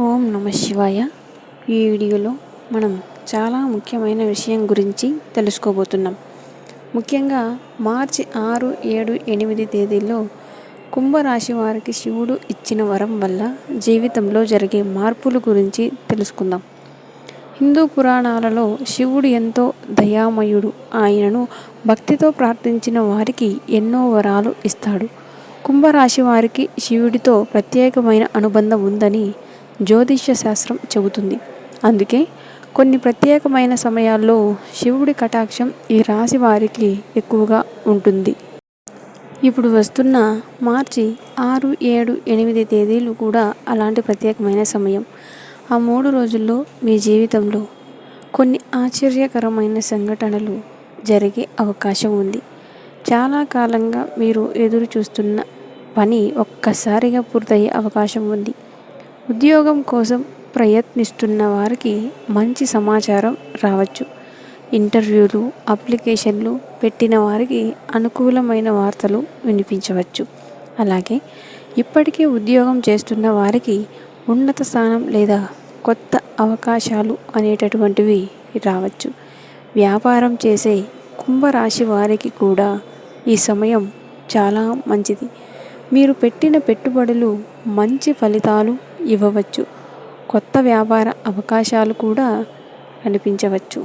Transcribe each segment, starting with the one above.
ఓం నమ శివాయ. ఈ వీడియోలో మనం చాలా ముఖ్యమైన విషయం గురించి తెలుసుకోబోతున్నాం. ముఖ్యంగా మార్చి 6, 7, 8 తేదీల్లో కుంభరాశి వారికి శివుడు ఇచ్చిన వరం వల్ల జీవితంలో జరిగే మార్పుల గురించి తెలుసుకుందాం. హిందూ పురాణాలలో శివుడు ఎంతో దయామయుడు. ఆయనను భక్తితో ప్రార్థించిన వారికి ఎన్నో వరాలు ఇస్తాడు. కుంభరాశి వారికి శివుడితో ప్రత్యేకమైన అనుబంధం ఉందని జ్యోతిష్య శాస్త్రం చెబుతుంది. అందుకే కొన్ని ప్రత్యేకమైన సమయాల్లో శివుడి కటాక్షం ఈ రాశి వారికి ఎక్కువగా ఉంటుంది. ఇప్పుడు వస్తున్న మార్చి 6, 7, 8 తేదీలు కూడా అలాంటి ప్రత్యేకమైన సమయం. ఆ 3 రోజుల్లో మీ జీవితంలో కొన్ని ఆశ్చర్యకరమైన సంఘటనలు జరిగే అవకాశం ఉంది. చాలా కాలంగా మీరు ఎదురు చూస్తున్న పని ఒక్కసారిగా పూర్తయ్యే అవకాశం ఉంది. ఉద్యోగం కోసం ప్రయత్నిస్తున్న వారికి మంచి సమాచారం రావచ్చు. ఇంటర్వ్యూలు, అప్లికేషన్లు పెట్టిన వారికి అనుకూలమైన వార్తలు వినిపించవచ్చు. అలాగే ఇప్పటికే ఉద్యోగం చేస్తున్న వారికి ఉన్నత స్థానం లేదా కొత్త అవకాశాలు అనేటటువంటివి రావచ్చు. వ్యాపారం చేసే కుంభరాశి వారికి కూడా ఈ సమయం చాలా మంచిది. మీరు పెట్టిన పెట్టుబడులు మంచి ఫలితాలు ఇవ్వవచ్చు. కొత్త వ్యాపార అవకాశాలు కూడా కనిపించవచ్చు.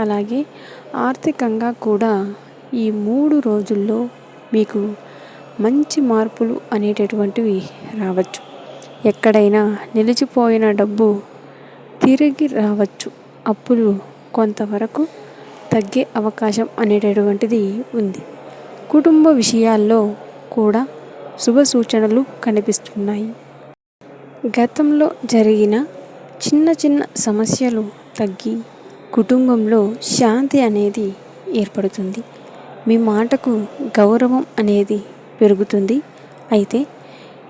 అలాగే ఆర్థికంగా కూడా ఈ 3 రోజుల్లో మీకు మంచి మార్పులు అనేటటువంటివి రావచ్చు. ఎక్కడైనా నిలిచిపోయిన డబ్బు తిరిగి రావచ్చు. అప్పులు కొంతవరకు తగ్గే అవకాశం అనేటటువంటిది ఉంది. కుటుంబ విషయాల్లో కూడా శుభ సూచనలు కనిపిస్తున్నాయి. గతంలో జరిగిన చిన్న చిన్న సమస్యలు తగ్గి కుటుంబంలో శాంతి అనేది ఏర్పడుతుంది. మీ మాటకు గౌరవం అనేది పెరుగుతుంది. అయితే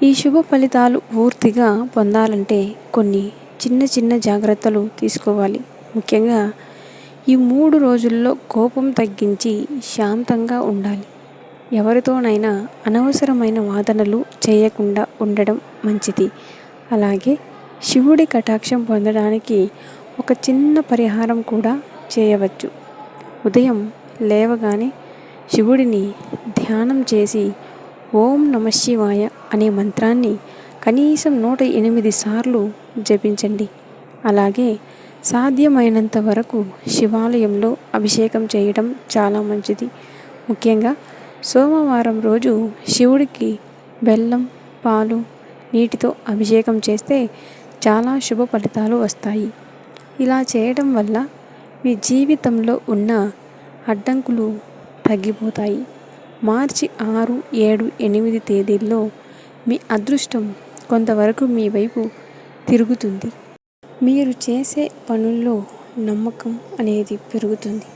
ఈ శుభ ఫలితాలు పూర్తిగా పొందాలంటే కొన్ని చిన్న చిన్న జాగ్రత్తలు తీసుకోవాలి. ముఖ్యంగా ఈ 3 రోజుల్లో కోపం తగ్గించి శాంతంగా ఉండాలి. ఎవరితోనైనా అనవసరమైన వాదనలు చేయకుండా ఉండడం మంచిది. అలాగే శివుడి కటాక్షం పొందడానికి ఒక చిన్న పరిహారం కూడా చేయవచ్చు. ఉదయం లేవగానే శివుడిని ధ్యానం చేసి ఓం నమ శివాయ అనే మంత్రాన్ని కనీసం 108 సార్లు జపించండి. అలాగే సాధ్యమైనంత వరకు శివాలయంలో అభిషేకం చేయడం చాలా మంచిది. ముఖ్యంగా సోమవారం రోజు శివుడికి బెల్లం, పాలు, నీటితో అభిషేకం చేస్తే చాలా శుభ ఫలితాలు వస్తాయి. ఇలా చేయడం వల్ల మీ జీవితంలో ఉన్న అడ్డంకులు తగ్గిపోతాయి. మార్చి 6, 7, 8 తేదీల్లో మీ అదృష్టం కొంతవరకు మీ వైపు తిరుగుతుంది. మీరు చేసే పనుల్లో నమ్మకం అనేది పెరుగుతుంది.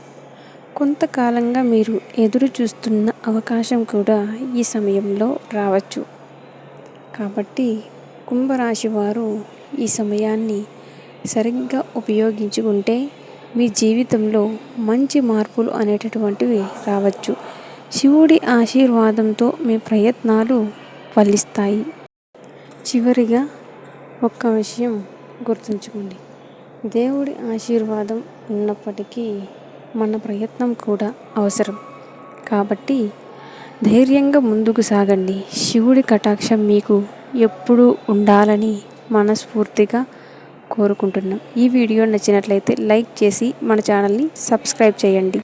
కొంతకాలంగా మీరు ఎదురు చూస్తున్న అవకాశం కూడా ఈ సమయంలో రావచ్చు. కాబట్టి కుంభరాశి వారు ఈ సమయాన్ని సరిగ్గా ఉపయోగించుకుంటే మీ జీవితంలో మంచి మార్పులు అనేటటువంటివి రావచ్చు. శివుడి ఆశీర్వాదంతో మీ ప్రయత్నాలు ఫలిస్తాయి. చివరిగా ఒక్క విషయం గుర్తుంచుకోండి. దేవుడి ఆశీర్వాదం ఉన్నప్పటికీ మన ప్రయత్నం కూడా అవసరం. కాబట్టి ధైర్యంగా ముందుకు సాగండి. శివుడి కటాక్షం మీకు ఎప్పుడూ ఉండాలని మనస్ఫూర్తిగా కోరుకుంటున్నాం. ఈ వీడియో నచ్చినట్లయితే లైక్ చేసి మన ఛానల్ని సబ్స్క్రైబ్ చేయండి.